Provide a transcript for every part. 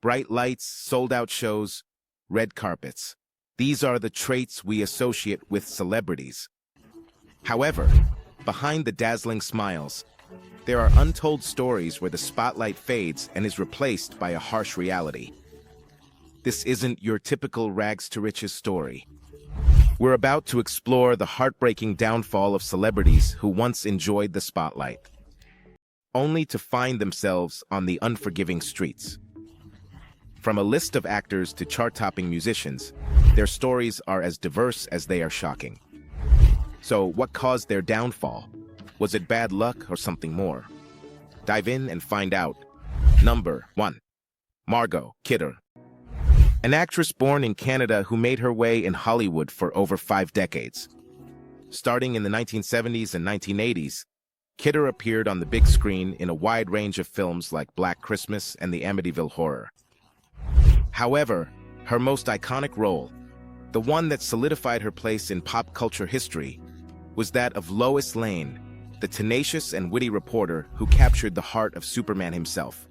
Bright lights, sold-out shows, red carpets. These are the traits we associate with celebrities. However, behind the dazzling smiles, there are untold stories where the spotlight fades and is replaced by a harsh reality. This isn't your typical rags-to-riches story. We're about to explore the heartbreaking downfall of celebrities who once enjoyed the spotlight, only to find themselves on the unforgiving streets. From a list of actors to chart-topping musicians, their stories are as diverse as they are shocking. So, what caused their downfall? Was it bad luck or something more? Dive in and find out. Number 1. Margot Kidder. An actress born in Canada who made her way in Hollywood for over 5 decades. Starting in the 1970s and 1980s, Kidder appeared on the big screen in a wide range of films like Black Christmas and the Amityville Horror. However, her most iconic role, the one that solidified her place in pop culture history, was that of Lois Lane, the tenacious and witty reporter who captured the heart of Superman himself.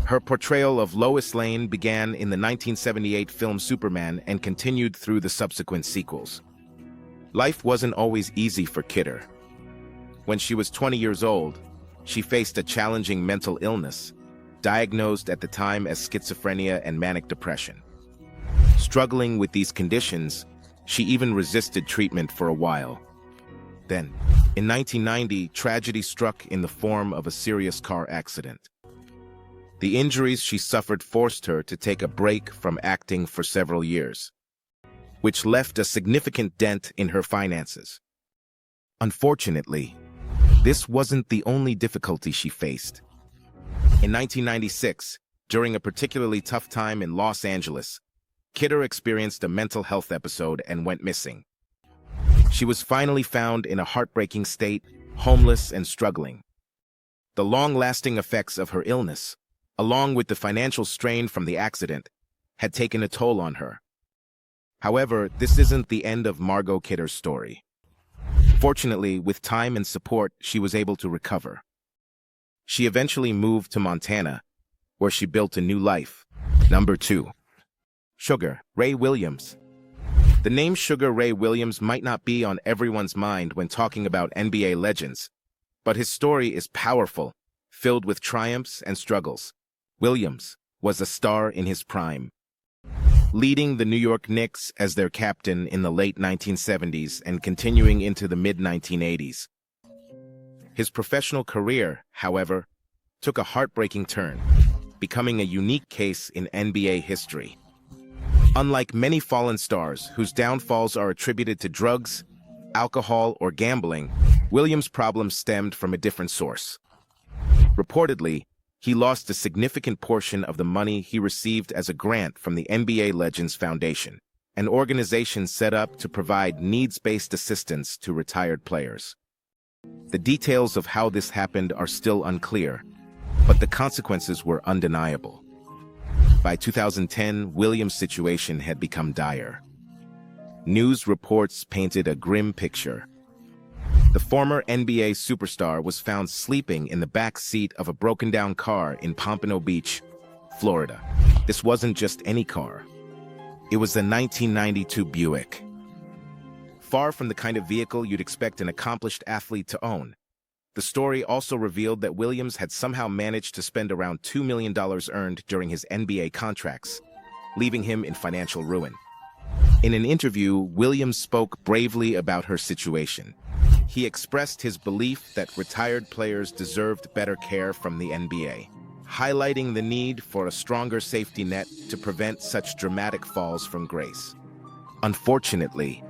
Her portrayal of Lois Lane began in the 1978 film Superman and continued through the subsequent sequels. Life wasn't always easy for Kidder. When she was 20 years old, she faced a challenging mental illness, diagnosed at the time as schizophrenia and manic depression. Struggling with these conditions, she even resisted treatment for a while. Then, in 1990, tragedy struck in the form of a serious car accident. The injuries she suffered forced her to take a break from acting for several years, which left a significant dent in her finances. Unfortunately, this wasn't the only difficulty she faced. In 1996, during a particularly tough time in Los Angeles, Kidder experienced a mental health episode and went missing. She was finally found in a heartbreaking state, homeless and struggling. The long-lasting effects of her illness, along with the financial strain from the accident, had taken a toll on her. However, this isn't the end of Margot Kidder's story. Fortunately, with time and support, she was able to recover. She eventually moved to Montana, where she built a new life. Number 2. Sugar Ray Williams. The name Sugar Ray Williams might not be on everyone's mind when talking about NBA legends, but his story is powerful, filled with triumphs and struggles. Williams was a star in his prime, leading the New York Knicks as their captain in the late 1970s and continuing into the mid-1980s. His professional career, however, took a heartbreaking turn, becoming a unique case in NBA history. Unlike many fallen stars whose downfalls are attributed to drugs, alcohol, or gambling, Williams' problems stemmed from a different source. Reportedly, he lost a significant portion of the money he received as a grant from the NBA Legends Foundation, an organization set up to provide needs-based assistance to retired players. The details of how this happened are still unclear, but the consequences were undeniable. By 2010, Williams' situation had become dire. News reports painted a grim picture. The former NBA superstar was found sleeping in the back seat of a broken-down car in Pompano Beach, Florida. This wasn't just any car. It was a 1992 Buick. Far from the kind of vehicle you'd expect an accomplished athlete to own. The story also revealed that Williams had somehow managed to spend around $2 million earned during his NBA contracts, leaving him in financial ruin. In an interview, Williams spoke bravely about her situation. He expressed his belief that retired players deserved better care from the NBA, highlighting the need for a stronger safety net to prevent such dramatic falls from grace. Unfortunately,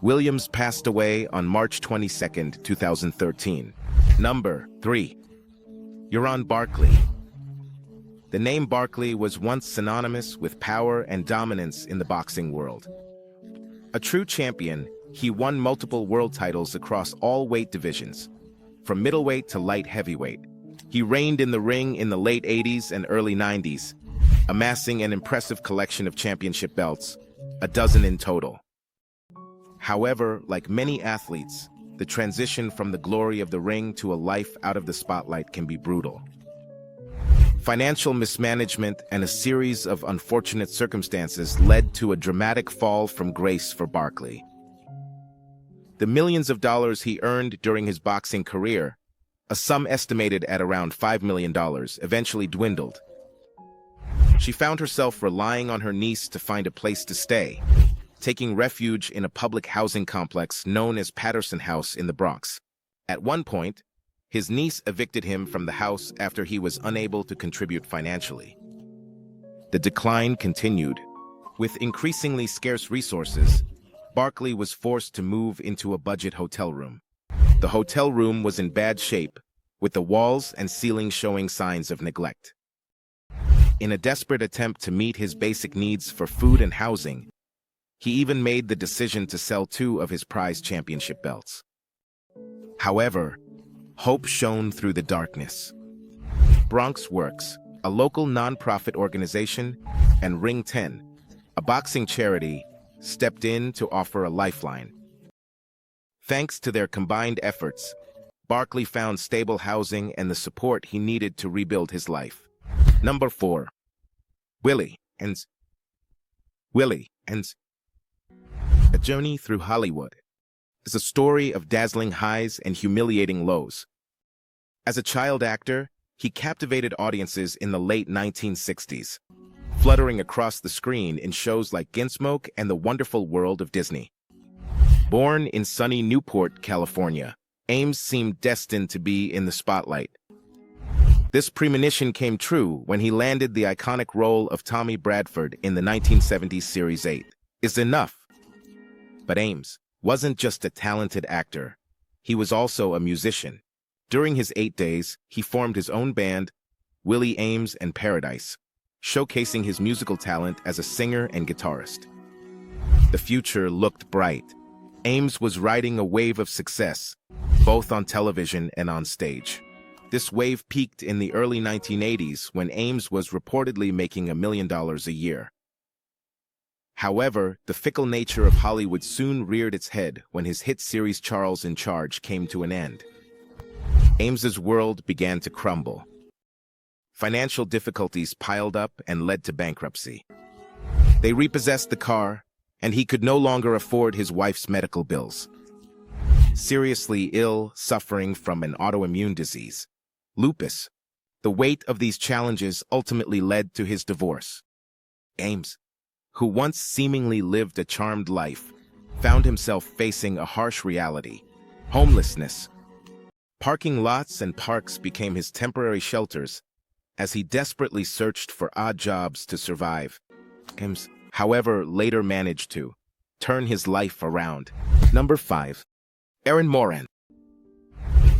Williams passed away on March 22, 2013. Number 3. Barkley. The name Barkley was once synonymous with power and dominance in the boxing world. A true champion, he won multiple world titles across all weight divisions, from middleweight to light heavyweight. He reigned in the ring in the late 80s and early 90s, amassing an impressive collection of championship belts, a dozen in total. However, like many athletes, the transition from the glory of the ring to a life out of the spotlight can be brutal. Financial mismanagement and a series of unfortunate circumstances led to a dramatic fall from grace for Barkley. The millions of dollars he earned during his boxing career, a sum estimated at around $5 million, eventually dwindled. She found herself relying on her niece to find a place to stay, taking refuge in a public housing complex known as Patterson House in the Bronx. At one point, his niece evicted him from the house after he was unable to contribute financially. The decline continued. With increasingly scarce resources, Barkley was forced to move into a budget hotel room. The hotel room was in bad shape, with the walls and ceiling showing signs of neglect. In a desperate attempt to meet his basic needs for food and housing, he even made the decision to sell 2 of his prized championship belts. However, hope shone through the darkness. Bronx Works, a local nonprofit organization, and Ring 10, a boxing charity, stepped in to offer a lifeline. Thanks to their combined efforts, Barkley found stable housing and the support he needed to rebuild his life. Number 4. Willie Aames. Willie Aames. A Journey Through Hollywood is a story of dazzling highs and humiliating lows. As a child actor, he captivated audiences in the late 1960s, fluttering across the screen in shows like Gunsmoke and The Wonderful World of Disney. Born in sunny Newport, California, Aames seemed destined to be in the spotlight. This premonition came true when he landed the iconic role of Tommy Bradford in the 1970s series 8 Is Enough. But Aames wasn't just a talented actor, he was also a musician. During his 8 days, he formed his own band, Willie Aames and Paradise, showcasing his musical talent as a singer and guitarist. The future looked bright. Aames was riding a wave of success, both on television and on stage. This wave peaked in the early 1980s when Aames was reportedly making $1 million a year. However, the fickle nature of Hollywood soon reared its head when his hit series Charles in Charge came to an end. Aames's world began to crumble. Financial difficulties piled up and led to bankruptcy. They repossessed the car, and he could no longer afford his wife's medical bills. Seriously ill, suffering from an autoimmune disease, lupus, the weight of these challenges ultimately led to his divorce. Aames, who once seemingly lived a charmed life, found himself facing a harsh reality: homelessness. Parking lots and parks became his temporary shelters as he desperately searched for odd jobs to survive. Aames, however, later managed to turn his life around. Number 5. Erin Moran.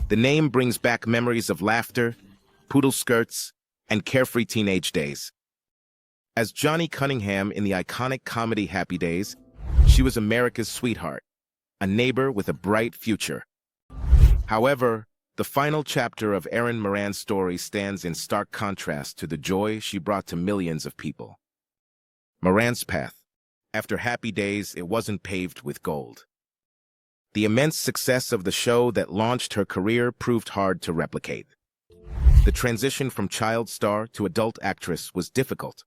The name brings back memories of laughter, poodle skirts, and carefree teenage days. As Johnny Cunningham in the iconic comedy Happy Days, she was America's sweetheart, a neighbor with a bright future. However, the final chapter of Erin Moran's story stands in stark contrast to the joy she brought to millions of people. Moran's path. After Happy Days, it wasn't paved with gold. The immense success of the show that launched her career proved hard to replicate. The transition from child star to adult actress was difficult.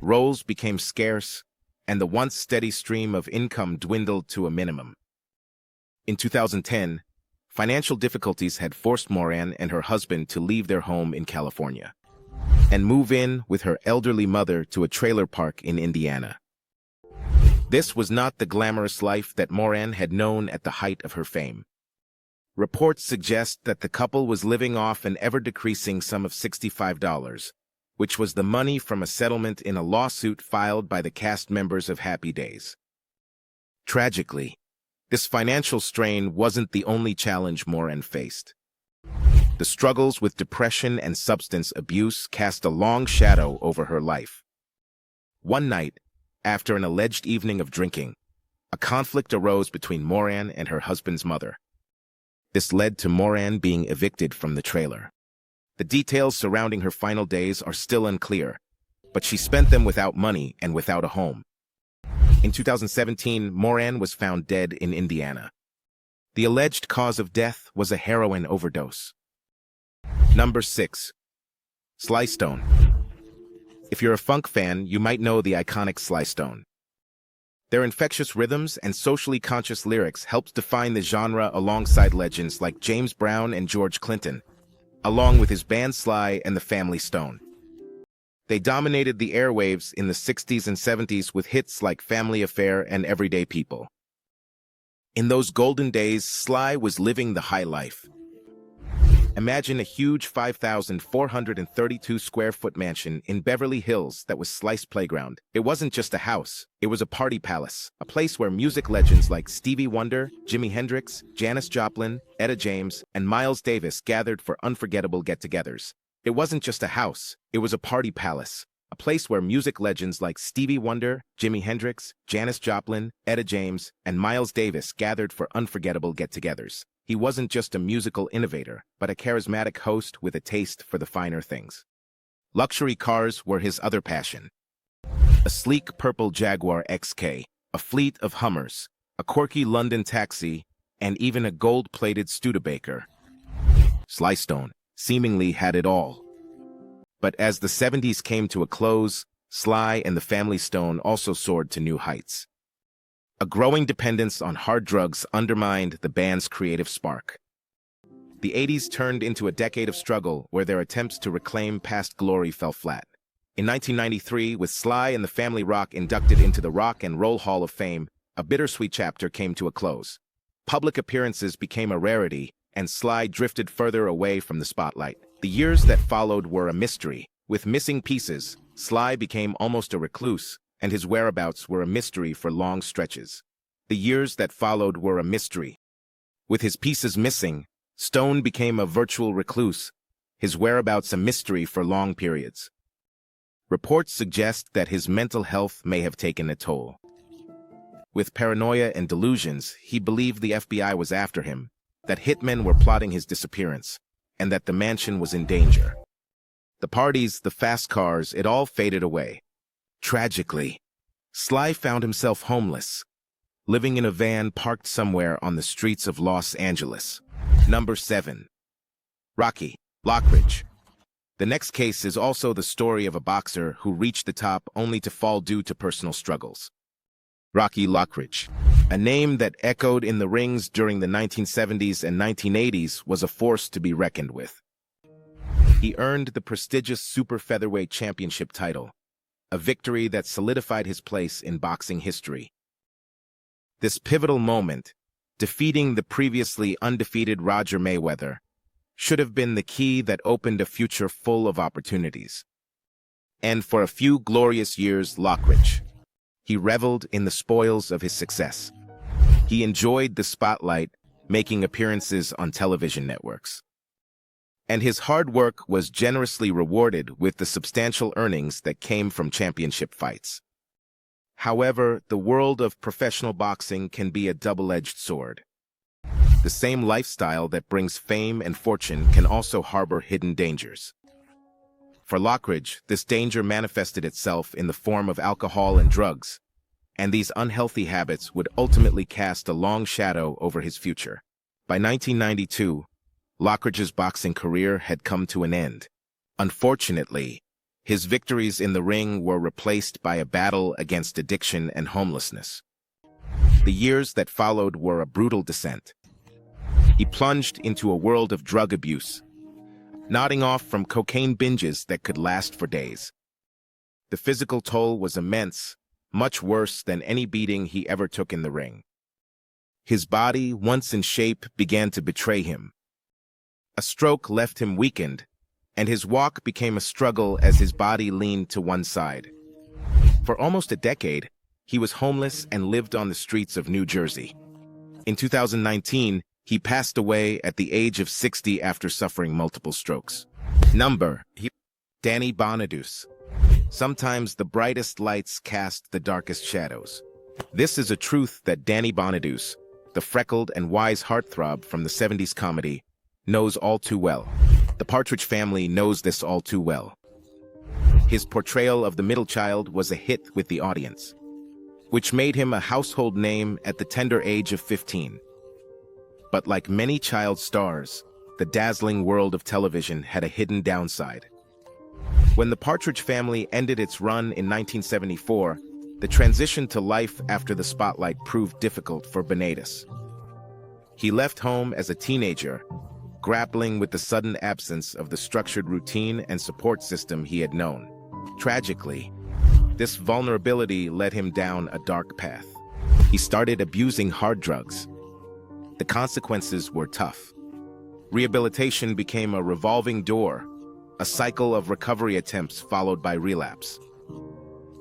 Roles became scarce, and the once steady stream of income dwindled to a minimum. In 2010, financial difficulties had forced Moran and her husband to leave their home in California and move in with her elderly mother to a trailer park in Indiana. This was not the glamorous life that Moran had known at the height of her fame. Reports suggest that the couple was living off an ever-decreasing sum of $65, which was the money from a settlement in a lawsuit filed by the cast members of Happy Days. Tragically, this financial strain wasn't the only challenge Moran faced. The struggles with depression and substance abuse cast a long shadow over her life. One night, after an alleged evening of drinking, a conflict arose between Moran and her husband's mother. This led to Moran being evicted from the trailer. The details surrounding her final days are still unclear, but she spent them without money and without a home. In 2017, Moran was found dead in Indiana. The alleged cause of death was a heroin overdose. Number 6. Sly Stone. If you're a funk fan, you might know the iconic Sly Stone. Their infectious rhythms and socially conscious lyrics helped define the genre alongside legends like James Brown and George Clinton, along with his band Sly and the Family Stone. They dominated the airwaves in the 60s and 70s with hits like Family Affair and Everyday People. In those golden days, Sly was living the high life. Imagine a huge 5,432-square-foot mansion in Beverly Hills that was Sly's playground. It wasn't just a house, it was a party palace, a place where music legends like Stevie Wonder, Jimi Hendrix, Janis Joplin, Etta James, and Miles Davis gathered for unforgettable get-togethers. It wasn't just a house, it was a party palace, a place where music legends like Stevie Wonder, Jimi Hendrix, Janis Joplin, Etta James, and Miles Davis gathered for unforgettable get-togethers. He wasn't just a musical innovator, but a charismatic host with a taste for the finer things. Luxury cars were his other passion. A sleek purple Jaguar XK, a fleet of Hummers, a quirky London taxi, and even a gold-plated Studebaker. Sly Stone seemingly had it all. But as the 70s came to a close, Sly and the Family Stone also soared to new heights. A growing dependence on hard drugs undermined the band's creative spark. The 80s turned into a decade of struggle where their attempts to reclaim past glory fell flat. In 1993, with Sly and the Family Rock inducted into the Rock and Roll Hall of Fame, a bittersweet chapter came to a close. Public appearances became a rarity, and Sly drifted further away from the spotlight. The years that followed were a mystery. With missing pieces, Sly became almost a recluse, and his whereabouts were a mystery for long stretches. The years that followed were a mystery. With his pieces missing, Stone became a virtual recluse, his whereabouts a mystery for long periods. Reports suggest that his mental health may have taken a toll. With paranoia and delusions, he believed the FBI was after him, that hitmen were plotting his disappearance, and that the mansion was in danger. The parties, the fast cars, it all faded away. Tragically, Sly found himself homeless, living in a van parked somewhere on the streets of Los Angeles. Number 7. Rocky Lockridge. The next case is also the story of a boxer who reached the top only to fall due to personal struggles. Rocky Lockridge, a name that echoed in the rings during the 1970s and 1980s, was a force to be reckoned with. He earned the prestigious super featherweight championship title, a victory that solidified his place in boxing history. This pivotal moment, defeating the previously undefeated Roger Mayweather, should have been the key that opened a future full of opportunities. And for a few glorious years, Lockridge, he reveled in the spoils of his success. He enjoyed the spotlight, making appearances on television networks. And his hard work was generously rewarded with the substantial earnings that came from championship fights. However, the world of professional boxing can be a double-edged sword. The same lifestyle that brings fame and fortune can also harbor hidden dangers. For Lockridge, this danger manifested itself in the form of alcohol and drugs, and these unhealthy habits would ultimately cast a long shadow over his future. By 1992, Lockridge's boxing career had come to an end. Unfortunately, his victories in the ring were replaced by a battle against addiction and homelessness. The years that followed were a brutal descent. He plunged into a world of drug abuse, nodding off from cocaine binges that could last for days. The physical toll was immense, much worse than any beating he ever took in the ring. His body, once in shape, began to betray him. A stroke left him weakened, and his walk became a struggle as his body leaned to one side. For almost a decade, he was homeless and lived on the streets of New Jersey. In 2019, he passed away at the age of 60 after suffering multiple strokes. Danny Bonaduce. Sometimes the brightest lights cast the darkest shadows. This is a truth that Danny Bonaduce, the freckled and wise heartthrob from the 70s comedy, knows all too well. The Partridge Family knows this all too well. His portrayal of the middle child was a hit with the audience, which made him a household name at the tender age of 15. But like many child stars, the dazzling world of television had a hidden downside. When the Partridge Family ended its run in 1974, the transition to life after the spotlight proved difficult for Bonatus. He left home as a teenager, grappling with the sudden absence of the structured routine and support system he had known. Tragically, this vulnerability led him down a dark path. He started abusing hard drugs. The consequences were tough. Rehabilitation became a revolving door, a cycle of recovery attempts followed by relapse.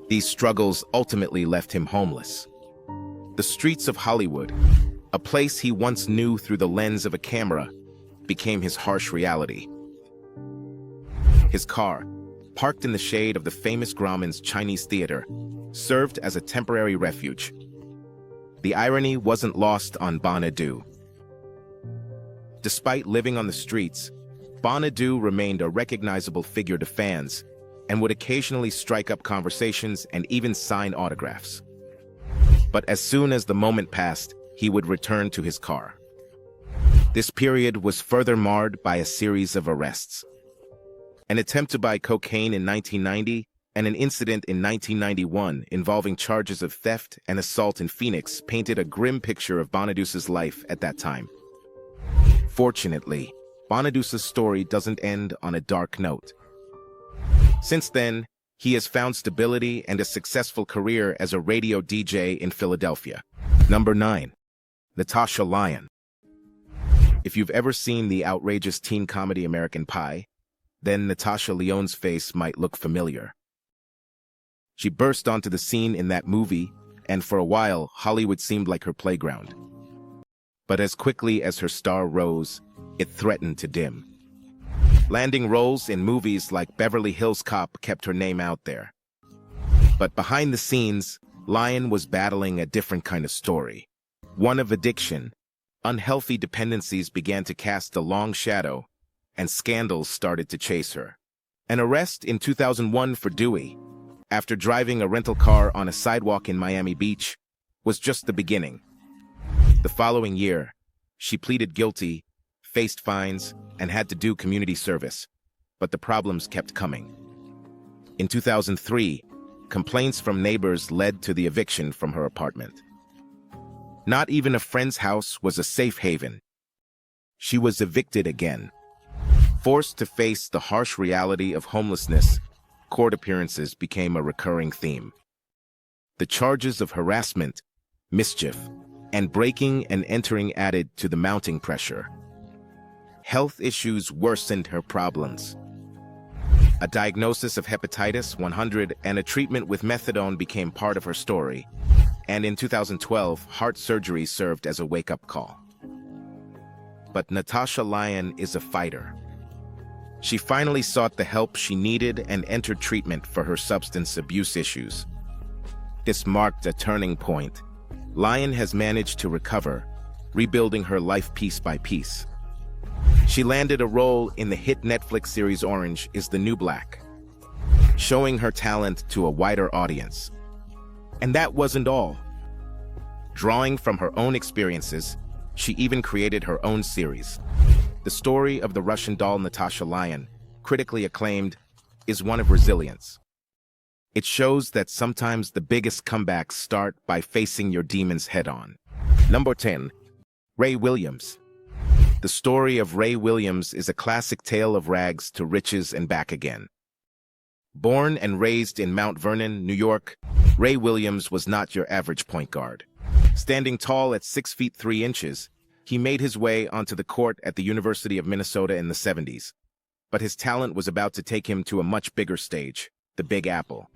These struggles ultimately left him homeless. The streets of Hollywood, a place he once knew through the lens of a camera, became his harsh reality. His car, parked in the shade of the famous Grauman's Chinese theater, served as a temporary refuge. The irony wasn't lost on Bonadu. Despite living on the streets, Bonadu remained a recognizable figure to fans and would occasionally strike up conversations and even sign autographs. But as soon as the moment passed, he would return to his car. This period was further marred by a series of arrests. An attempt to buy cocaine in 1990 and an incident in 1991 involving charges of theft and assault in Phoenix painted a grim picture of Bonadus's life at that time. Fortunately, Bonadus's story doesn't end on a dark note. Since then, he has found stability and a successful career as a radio DJ in Philadelphia. Number 9. Natasha Lyonne. If you've ever seen the outrageous teen comedy American Pie, then Natasha Lyonne's face might look familiar. She burst onto the scene in that movie, and for a while, Hollywood seemed like her playground. But as quickly as her star rose, it threatened to dim. Landing roles in movies like Beverly Hills Cop kept her name out there. But behind the scenes, Lyonne was battling a different kind of story. One of addiction. Unhealthy dependencies began to cast a long shadow, and scandals started to chase her. An arrest in 2001 for Dewey, after driving a rental car on a sidewalk in Miami Beach, was just the beginning. The following year, she pleaded guilty, faced fines, and had to do community service, but the problems kept coming. In 2003, complaints from neighbors led to the eviction from her apartment. Not even a friend's house was a safe haven. She was evicted again. Forced to face the harsh reality of homelessness, court appearances became a recurring theme. The charges of harassment, mischief, and breaking and entering added to the mounting pressure. Health issues worsened her problems. A diagnosis of hepatitis 100 and a treatment with methadone became part of her story, and in 2012, heart surgery served as a wake-up call. But Natasha Lyonne is a fighter. She finally sought the help she needed and entered treatment for her substance abuse issues. This marked a turning point. Lyonne has managed to recover, rebuilding her life piece by piece. She landed a role in the hit Netflix series Orange is the New Black, showing her talent to a wider audience. And that wasn't all. Drawing from her own experiences, she even created her own series. The story of the Russian doll Natasha Lyonne, critically acclaimed, is one of resilience. It shows that sometimes the biggest comebacks start by facing your demons head-on. Number 10. Ray Williams. The story of Ray Williams is a classic tale of rags to riches and back again. Born and raised in Mount Vernon, New York, Ray Williams was not your average point guard. Standing tall at 6 feet 3 inches, he made his way onto the court at the University of Minnesota in the 70s. But his talent was about to take him to a much bigger stage, the Big Apple.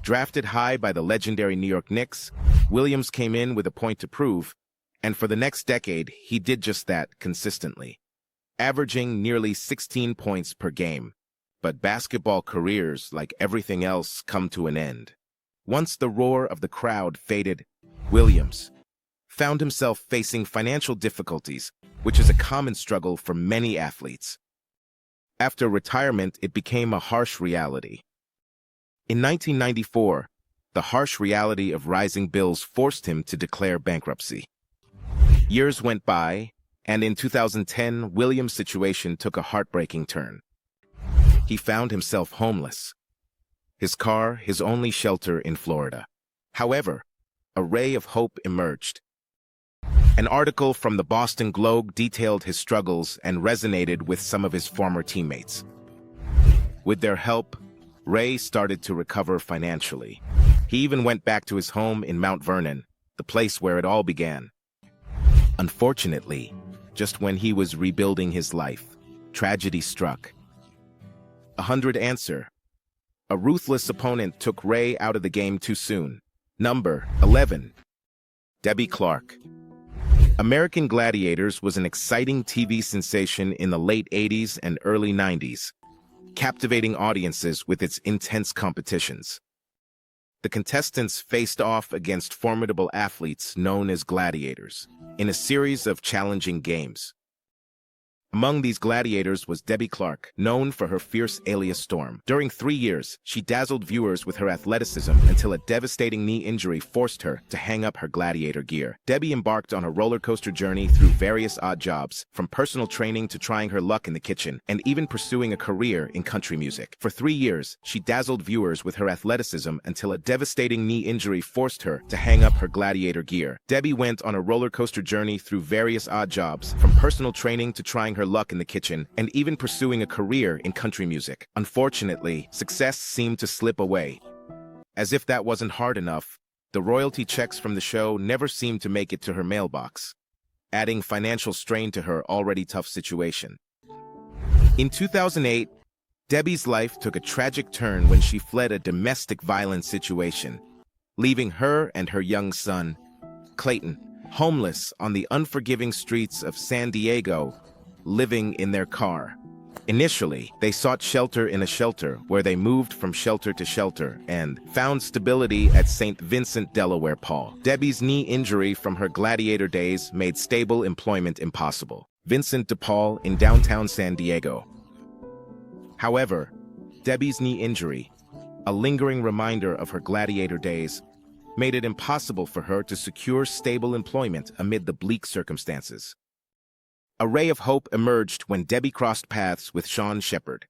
Drafted high by the legendary New York Knicks, Williams came in with a point to prove, and for the next decade, he did just that consistently, averaging nearly 16 points per game. But basketball careers, like everything else, come to an end. Once the roar of the crowd faded, Williams found himself facing financial difficulties, which is a common struggle for many athletes. After retirement, it became a harsh reality. In 1994, the harsh reality of rising bills forced him to declare bankruptcy. Years went by, and in 2010, Williams' situation took a heartbreaking turn. He found himself homeless, his car his only shelter in Florida. However, a ray of hope emerged. An article from the Boston Globe detailed his struggles and resonated with some of his former teammates. With their help, Ray started to recover financially. He even went back to his home in Mount Vernon, the place where it all began. Unfortunately, just when he was rebuilding his life, tragedy struck. 100 answer. A ruthless opponent took Ray out of the game too soon. Number 11. Debbie Clark. American Gladiators was an exciting TV sensation in the late 80s and early 90s, captivating audiences with its intense competitions. The contestants faced off against formidable athletes known as gladiators in a series of challenging games. Among these gladiators was Debbie Clark, known for her fierce alias Storm. During 3 years, she dazzled viewers with her athleticism until a devastating knee injury forced her to hang up her gladiator gear. Debbie embarked on a roller coaster journey through various odd jobs, from personal training to trying her luck in the kitchen, and even pursuing a career in country music. For 3 years, she dazzled viewers with her athleticism until a devastating knee injury forced her to hang up her gladiator gear. Debbie went on a roller coaster journey through various odd jobs, from personal training to trying her luck in the kitchen, and even pursuing a career in country music. Unfortunately, success seemed to slip away. As if that wasn't hard enough, the royalty checks from the show never seemed to make it to her mailbox, adding financial strain to her already tough situation. In 2008, Debbie's life took a tragic turn when she fled a domestic violence situation, leaving her and her young son, Clayton, homeless on the unforgiving streets of San Diego, living in their car. Initially, they sought shelter in a shelter where they moved from shelter to shelter and found stability at St. Vincent, Delaware. Paul. Debbie's knee injury from her gladiator days made stable employment impossible. Vincent de Paul in downtown San Diego. However, Debbie's knee injury, a lingering reminder of her gladiator days, made it impossible for her to secure stable employment amid the bleak circumstances. A ray of hope emerged when Debbie crossed paths with Sean Shepard,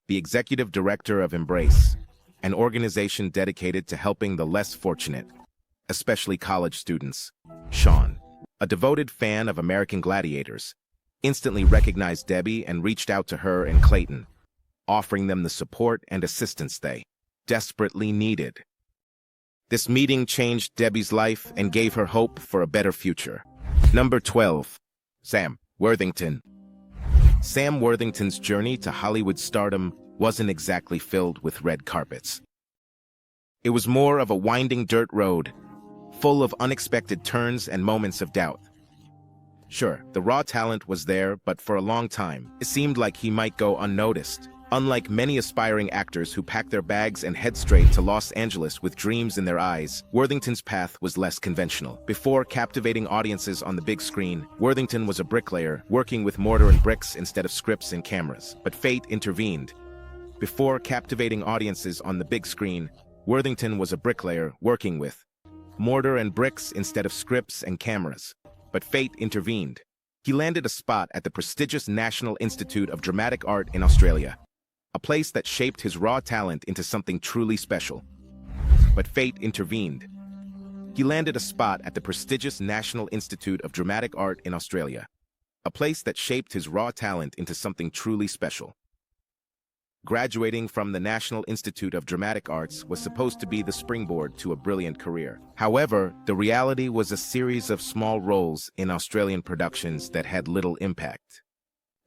the executive director of Embrace, an organization dedicated to helping the less fortunate, especially college students. Sean, a devoted fan of American Gladiators, instantly recognized Debbie and reached out to her and Clayton, offering them the support and assistance they desperately needed. This meeting changed Debbie's life and gave her hope for a better future. Number 12. Sam Worthington. Sam Worthington's journey to Hollywood stardom wasn't exactly filled with red carpets. It was more of a winding dirt road, full of unexpected turns and moments of doubt. Sure, the raw talent was there, but for a long time, it seemed like he might go unnoticed. Unlike many aspiring actors who pack their bags and head straight to Los Angeles with dreams in their eyes, Worthington's path was less conventional. Before captivating audiences on the big screen, Worthington was a bricklayer, working with mortar and bricks instead of scripts and cameras. But fate intervened. Before captivating audiences on the big screen, Worthington was a bricklayer, working with mortar and bricks instead of scripts and cameras. But fate intervened. He landed a spot at the prestigious National Institute of Dramatic Art in Australia, a place that shaped his raw talent into something truly special. But fate intervened. He landed a spot at the prestigious National Institute of Dramatic Art in Australia, a place that shaped his raw talent into something truly special. Graduating from the National Institute of Dramatic Arts was supposed to be the springboard to a brilliant career. However, the reality was a series of small roles in Australian productions that had little impact.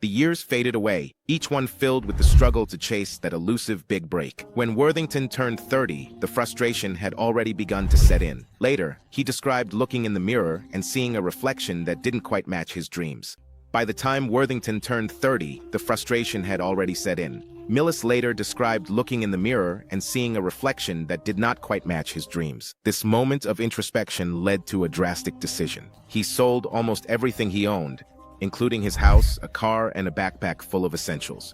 The years faded away, each one filled with the struggle to chase that elusive big break. When Worthington turned 30, the frustration had already begun to set in. Later, he described looking in the mirror and seeing a reflection that didn't quite match his dreams. By the time Worthington turned 30, the frustration had already set in. Millis later described looking in the mirror and seeing a reflection that did not quite match his dreams. This moment of introspection led to a drastic decision. He sold almost everything he owned, including his house, a car, and a backpack full of essentials.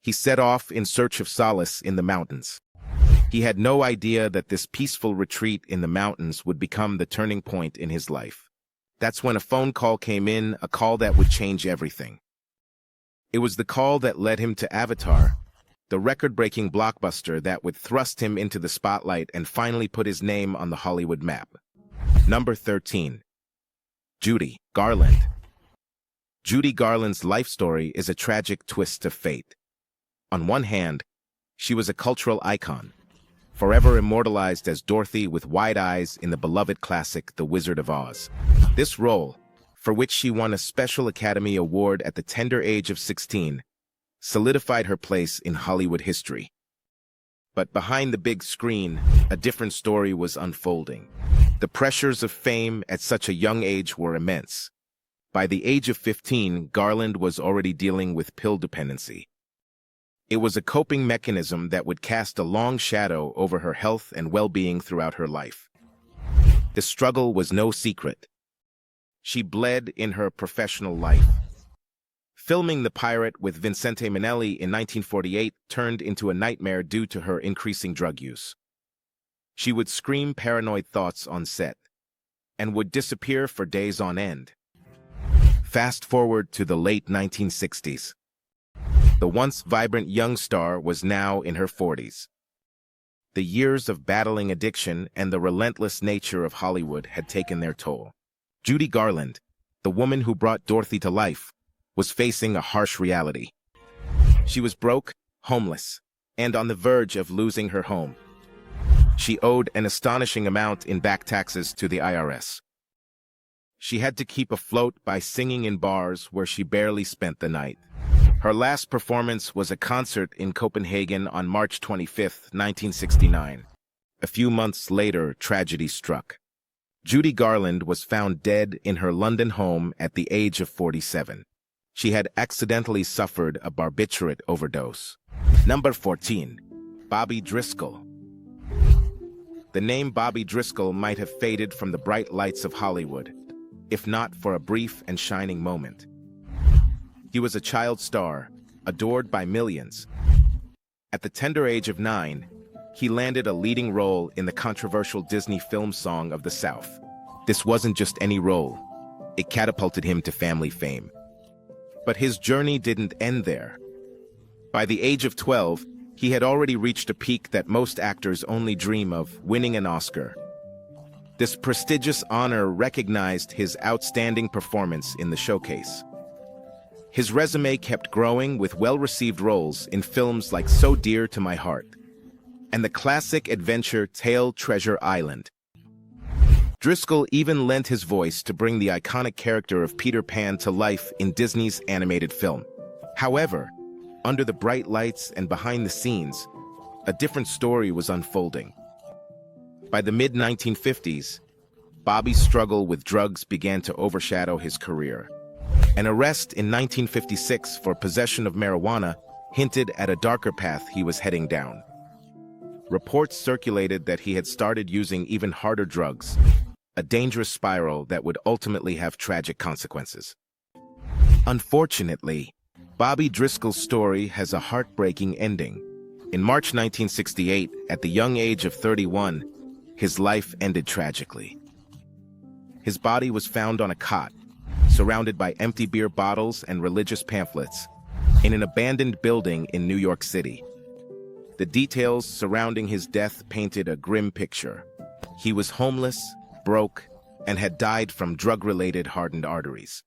He set off in search of solace in the mountains. He had no idea that this peaceful retreat in the mountains would become the turning point in his life. That's when a phone call came in, a call that would change everything. It was the call that led him to Avatar, the record-breaking blockbuster that would thrust him into the spotlight and finally put his name on the Hollywood map. Number 13. Judy Garland. Judy Garland's life story is a tragic twist of fate. On one hand, she was a cultural icon, forever immortalized as Dorothy with wide eyes in the beloved classic The Wizard of Oz. This role, for which she won a Special Academy Award at the tender age of 16, solidified her place in Hollywood history. But behind the big screen, a different story was unfolding. The pressures of fame at such a young age were immense. By the age of 15, Garland was already dealing with pill dependency. It was a coping mechanism that would cast a long shadow over her health and well-being throughout her life. The struggle was no secret. She bled in her professional life. Filming The Pirate with Vincente Minnelli in 1948 turned into a nightmare due to her increasing drug use. She would scream paranoid thoughts on set and would disappear for days on end. Fast forward to the late 1960s. The once vibrant young star was now in her 40s. The years of battling addiction and the relentless nature of Hollywood had taken their toll. Judy Garland, the woman who brought Dorothy to life, was facing a harsh reality. She was broke, homeless, and on the verge of losing her home. She owed an astonishing amount in back taxes to the IRS. She had to keep afloat by singing in bars where she barely spent the night. Her last performance was a concert in Copenhagen on March 25, 1969. A few months later, tragedy struck. Judy Garland was found dead in her London home at the age of 47. She had accidentally suffered a barbiturate overdose. Number 14. Bobby Driscoll. The name Bobby Driscoll might have faded from the bright lights of Hollywood, if not for a brief and shining moment. He was a child star, adored by millions. At the tender age of 9, he landed a leading role in the controversial Disney film Song of the South. This wasn't just any role. It catapulted him to family fame. But his journey didn't end there. By the age of 12, he had already reached a peak that most actors only dream of, winning an Oscar. This prestigious honor recognized his outstanding performance in the showcase. His resume kept growing with well-received roles in films like So Dear to My Heart and the classic adventure tale Treasure Island. Driscoll even lent his voice to bring the iconic character of Peter Pan to life in Disney's animated film. However, under the bright lights and behind the scenes, a different story was unfolding. By the mid-1950s, Bobby's struggle with drugs began to overshadow his career. An arrest in 1956 for possession of marijuana hinted at a darker path he was heading down. Reports circulated that he had started using even harder drugs, a dangerous spiral that would ultimately have tragic consequences. Unfortunately, Bobby Driscoll's story has a heartbreaking ending. In March 1968, at the young age of 31, his life ended tragically. His body was found on a cot, surrounded by empty beer bottles and religious pamphlets, in an abandoned building in New York City. The details surrounding his death painted a grim picture. He was homeless, broke, and had died from drug-related hardened arteries.